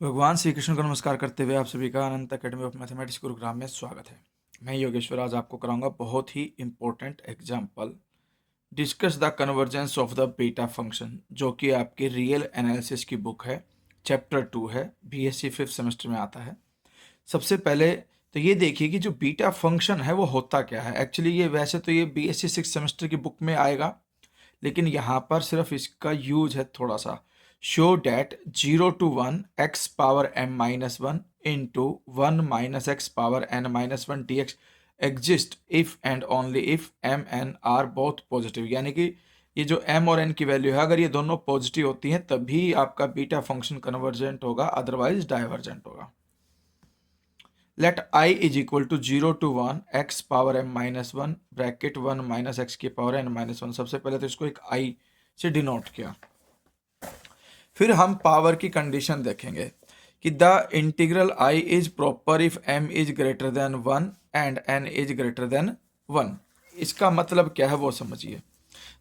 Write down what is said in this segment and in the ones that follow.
भगवान श्री कृष्ण को नमस्कार करते हुए आप सभी का Anant academy of mathematics Gurugram में स्वागत है। मैं योगेश्वर आज आपको कराऊंगा बहुत ही important example. Discuss the convergence of the beta function, जो कि आपके रियल एनालिसिस की बुक है, चैप्टर 2 है, बीएससी 5th सेमेस्टर में आता है। सबसे पहले तो ये देखिए कि जो बीटा फंक्शन है वो होता क्या है। एक्चुअली ये वैसे तो ये बीएससी 6th सेमेस्टर की बुक में आएगा, लेकिन यहाँ पर सिर्फ इसका यूज है थोड़ा सा। Show that 0 to 1 x power m minus 1 into 1 minus x power n minus 1 dx exist if and only if m n are both positive. यानी कि ये जो m और n की वैल्यू है, अगर ये दोनों पॉजिटिव होती हैं तभी आपका बीटा फंक्शन कन्वर्जेंट होगा, अदरवाइज डाइवर्जेंट होगा। Let I is equal to 0 to 1 x power m minus 1 bracket 1 minus x की पावर n माइनस 1। सबसे पहले तो इसको एक I से डिनोट किया। फिर हम पावर की कंडीशन देखेंगे कि the integral I is proper if m is greater then 1 and n is greater then 1। इसका मतलब क्या है वो समझिए।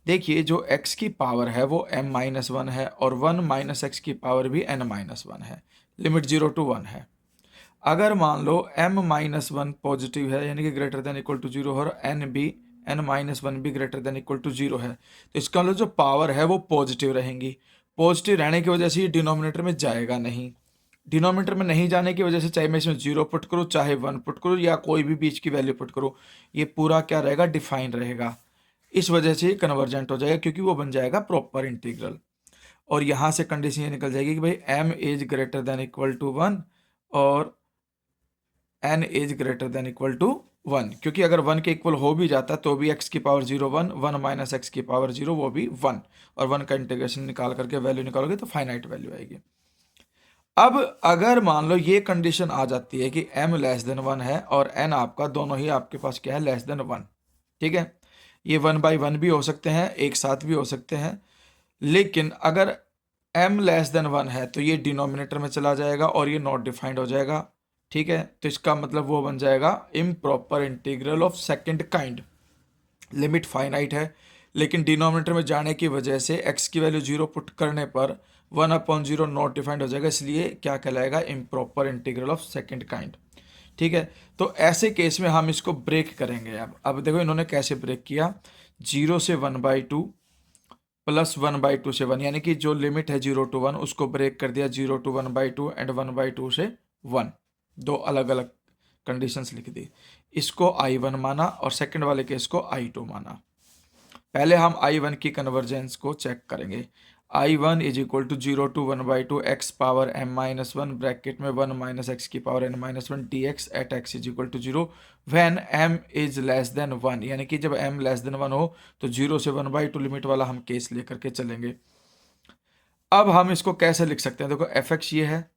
देखिए जो x की पावर है वो m माइनस 1 है और 1 माइनस एक्स की पावर भी n माइनस 1 है। लिमिट 0 to 1 है। अगर मान लो m माइनस 1 पॉजिटिव है, यानी कि ग्रेटर देन इक्वल टू 0, और n माइनस 1 भी ग्रेटर देन इक्वल टू 0 है, तो इसका मतलब जो पावर है वो पॉजिटिव रहेंगी। पॉजिटिव रहने की वजह से ये डिनोमिनेटर में जाएगा नहीं। डिनोमिनेटर में नहीं जाने की वजह से चाहे मैं इसमें 0 पुट करूँ, चाहे 1 पुट करूँ, या कोई भी बीच की वैल्यू पुट करूँ, ये पूरा क्या रहेगा, डिफाइन रहेगा। इस वजह से ये कन्वर्जेंट हो जाएगा, क्योंकि वो बन जाएगा प्रॉपर इंटीग्रल। और यहाँ से कंडीशन ये निकल जाएगी कि भाई m is greater than equal to 1 और n is greater than equal to 1। क्योंकि अगर 1 के इक्वल हो भी जाता तो भी x की पावर 0 1, 1 माइनस एक्स की पावर 0 वो भी 1, और 1 का इंटीग्रेशन निकाल करके वैल्यू निकालोगे तो फाइनाइट वैल्यू आएगी। अब अगर मान लो ये कंडीशन आ जाती है कि m लेस देन 1 है और n आपका दोनों ही आपके पास क्या है, लेस देन 1। ठीक है, ये 1/1 भी हो सकते हैं, एक साथ भी हो सकते हैं। लेकिन अगर m लेस देन 1 है तो ये डिनोमिनेटर में चला जाएगा और ये नॉट डिफाइंड हो जाएगा। ठीक है, तो इसका मतलब वो बन जाएगा improper integral of second kind. Limit finite है, लेकिन डिनोमिनेटर में जाने की वजह से x की वैल्यू 0 पुट करने पर 1/0 नॉट डिफाइंड हो जाएगा, इसलिए क्या कहलाएगा, improper integral of second kind. ठीक है, तो ऐसे केस में हम इसको ब्रेक करेंगे। अब देखो इन्होंने कैसे ब्रेक किया। 0 से 1/2 प्लस 1/2 से 1, यानी कि जो लिमिट है 0 to 1 उसको ब्रेक कर दिया 0 to 1/2 एंड 1/2 से 1। दो अलग अलग कंडीशंस लिख दी। इसको I1 माना और सेकंड वाले केस को I2 माना। पहले हम I1 की कन्वर्जेंस को चेक करेंगे। I1 is equal to 0 to 1/2 x power m minus 1 bracket में 1 माइनस एक्स की power n minus 1 dx at x is equal to 0 when m is less than 1। यानी कि जब m लेस देन 1 हो तो 0 से 1/2 लिमिट वाला हम केस लेकर के चलेंगे। अब हम इसको कैसे लिख सकते हैं, देखो fx ये है,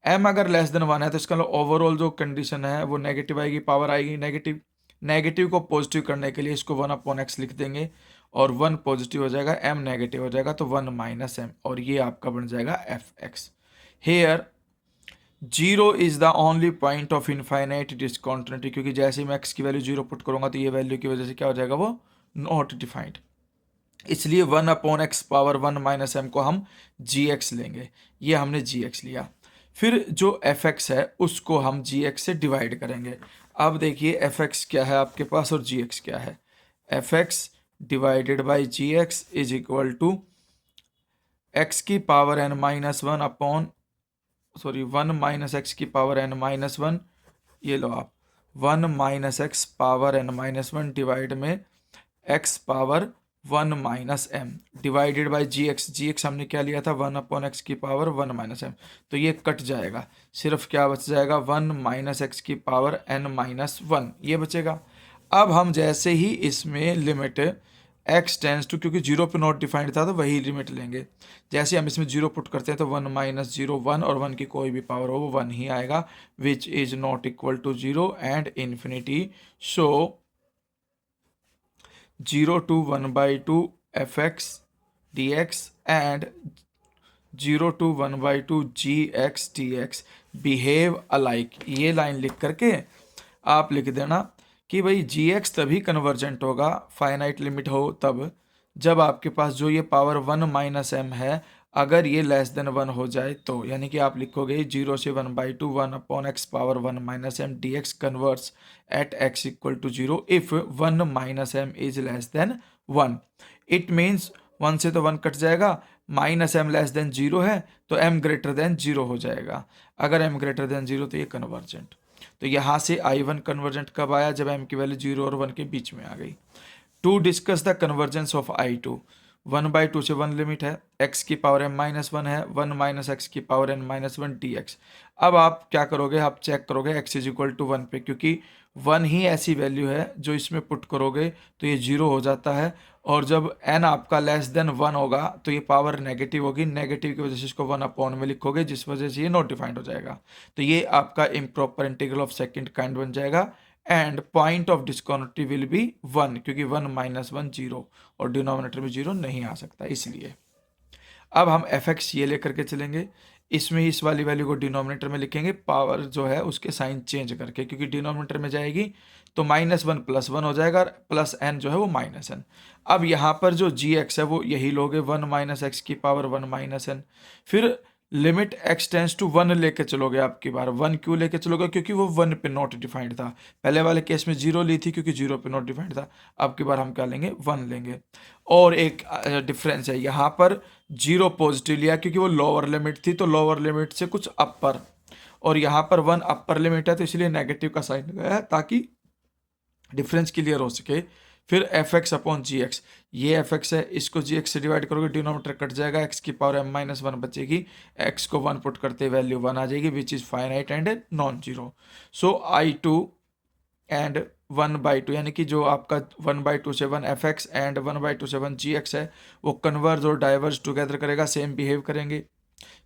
m अगर लेस देन 1 है तो इसका ओवरऑल जो कंडीशन है वो नेगेटिव आएगी, पावर आएगी नेगेटिव। नेगेटिव को पॉजिटिव करने के लिए इसको 1/x लिख देंगे और 1 पॉजिटिव हो जाएगा, m नेगेटिव हो जाएगा तो 1 माइनस m, और ये आपका बन जाएगा fx। Here 0 is the only point of infinite discontinuity, क्योंकि जैसे ही मैं x की वैल्यू 0 पुट करूंगा तो ये वैल्यू की वजह से क्या हो जाएगा, वो नॉट डिफाइंड। इसलिए 1/x पावर 1 माइनस m को हम gx लेंगे। ये हमने gx लिया। फिर जो fx है उसको हम gx से डिवाइड करेंगे। अब देखिए fx क्या है आपके पास और gx क्या है। fx divided by gx is equal to x की power n minus 1 upon 1 minus x की पावर n माइनस 1। ये लो आप 1 minus x power n minus 1 divide में x power 1 minus m divided by g x हमने क्या लिया था, 1/x की पावर 1 माइनस एम। तो ये कट जाएगा, सिर्फ क्या बच जाएगा, 1 माइनस एक्स की पावर n माइनस 1 ये बचेगा। अब हम जैसे ही इसमें लिमिट x टेंस टू, क्योंकि 0 पे नॉट डिफाइंड था तो वही लिमिट लेंगे। जैसे हम इसमें 0 पुट करते हैं तो 1 माइनस 0 1, और 1 की कोई भी पावर हो वो 1 ही आएगा, which is not equal to 0 and infinity. So 0 to 1/2 fx dx and 0 to 1/2 gx dx behave alike. ये लाइन लिख करके आप लिख देना कि भाई gx तभी कन्वर्जेंट होगा, फाइनाइट लिमिट हो तब, जब आपके पास जो ये पावर 1 माइनस m है अगर ये लेस देन 1 हो जाए तो, यानी कि आप लिखोगे 0 से 1/2 1/x⁻1 - m dx converts at x equal to 0 if 1 - m is less than 1। It means 1 से तो 1 कट जाएगा, -m लेस देन 0 है तो m ग्रेटर देन 0 हो जाएगा। अगर m ग्रेटर देन 0 तो ये कन्वर्जेंट। तो यहाँ से I1 कन्वर्जेंट कब आया, जब m की वैल्यू 0 और 1 के बीच में आ गई। To discuss the convergence of I2, 1/2 से 1 लिमिट है, x की पावर m-1 है, 1 - x की पावर n-1 dx। अब आप क्या करोगे, आप चेक करोगे x इज इक्वल टू 1 पे, क्योंकि 1 ही ऐसी वैल्यू है जो इसमें पुट करोगे तो ये 0 हो जाता है, और जब n आपका लेस देन 1 होगा तो ये पावर नेगेटिव होगी, नेगेटिव की वजह से इसको 1 अपॉन में लिखोगे, जिस वजह से ये नॉट डिफाइंड हो जाएगा। तो ये आपका improper integral of second kind बन जाएगा, and point of discontinuity will be 1, क्योंकि 1 - 1 0 और डिनोमिनेटर में 0 नहीं आ सकता इसलिए। अब हम fx ये लेकर के चलेंगे, इसमें इस वाली वैल्यू को डिनोमिनेटर में लिखेंगे, पावर जो है उसके साइन चेंज करके, क्योंकि डिनोमिनेटर में जाएगी तो -1 + 1 हो जाएगा, प्लस n जो है वो -n। अब यहाँ पर जो gx है वो यही लोगे, 1 - x की पावर 1 - n, फिर लिमिट x टेंस टू 1 लेके चलोगे। आपकी बार 1 क्यों लेके चलोगे, क्योंकि वो 1 पे नॉट डिफाइंड था। पहले वाले केस में 0 ली थी क्योंकि 0 पे नॉट डिफाइंड था। अब की बार हम क्या लेंगे, 1 लेंगे। और एक डिफरेंस है, यहाँ पर 0 पॉजिटिव लिया क्योंकि वो लोअर लिमिट थी, तो लोअर लिमिट से कुछ अपर, और यहाँ पर 1 अपर लिमिट है तो इसलिए नेगेटिव का साइन लगाया ताकि डिफरेंस क्लियर हो सके। फिर fx अपॉन gx, ये fx है, इसको gx से डिवाइड करोगे, डिनोमिनेटर कट जाएगा, x की पावर m-1 बचेगी, x को 1 पुट करते वैल्यू 1 आ जाएगी, which is finite and non zero. So I2 and 1/2, यानी कि जो आपका 1/2 से 1 fx एंड 1/2 से 1 gx है वो कन्वर्ज और डाइवर्ज टुगेदर करेगा, सेम बिहेव करेंगे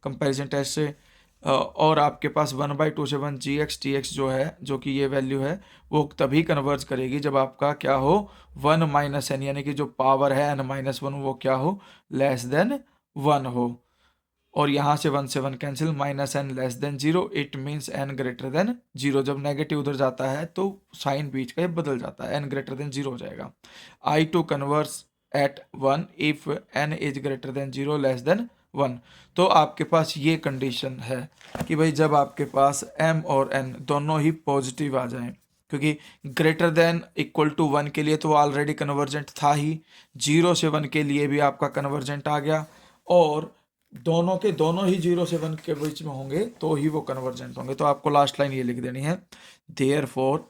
कंपैरिजन टेस्ट से। और आपके पास 1/2 से 1 gx dx जो है, जो कि ये वैल्यू है, वो तभी कन्वर्ज करेगी जब आपका क्या हो, 1 - n, यानी कि जो पावर है n-1 वो क्या हो, लेस देन 1 हो। और यहाँ से 1 से 1 cancel, -n less than 0, it means n greater than 0। जब नेगेटिव उधर जाता है तो साइन बीच का ये बदल जाता है, n ग्रेटर देन 0 हो जाएगा। I2 converges at 1 if n is greater than 0 less than 1। तो आपके पास ये कंडीशन है कि भाई जब आपके पास m और n दोनों ही पॉजिटिव आ जाएं, क्योंकि ग्रेटर देन इक्वल टू 1 के लिए तो ऑलरेडी कन्वर्जेंट था ही, 0 से 1 के लिए भी आपका कन्वर्जेंट आ गया, और दोनों के दोनों ही 0 से 1 के बीच में होंगे तो ही वो कन्वर्जेंट होंगे। तो आपको लास्ट लाइन ये लिख देनी है, therefore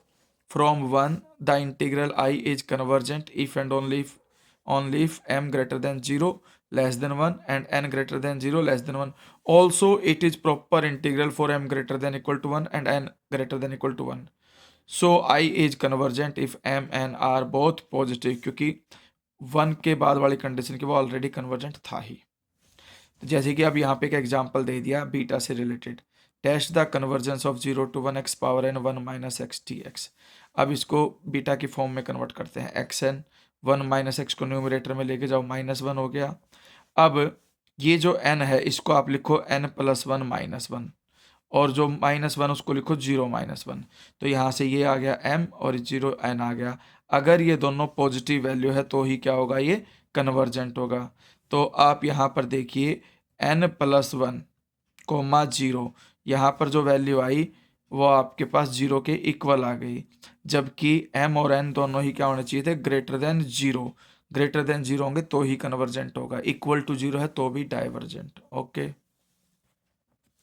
from 1 the integral I is convergent if and only if m greater than 0 less than 1 and n greater than 0 less than 1. Also it is proper integral for m greater than equal to 1 and n greater than equal to 1. So I is convergent if m and n are both positive, क्योंकि 1 के बाद वाली condition की वो already convergent था ही। तो जैसे कि अब यहाँ पे एक एग्जांपल दे दिया बीटा से related, test the convergence of 0 to 1x power n 1 - x dx। अब इसको बीटा की फॉर्म में कन्वर्ट करते हैं, xn 1 - x को न्यूमरेटर में लेके जाओ, -1 हो गया। अब ये जो n है इसको आप लिखो n + 1 - 1, और जो -1 उसको लिखो 0 - 1। तो यहाँ से ये आ गया m और 0 n आ गया। अगर ये दोनों पॉजिटिव वैल्यू है तो ही क्या होगा, ये कन्वर्जेंट होगा। तो आप यहाँ पर देखिए n + 1, 0, यहाँ पर जो वैल्यू आई वो आपके पास 0 के इक्वल आ गई, जबकि m और n दोनों ही क्या होने चाहिए थे, ग्रेटर देन 0। ग्रेटर देन 0 होंगे तो ही कन्वर्जेंट होगा, इक्वल टू 0 है तो भी डाइवर्जेंट। ओके।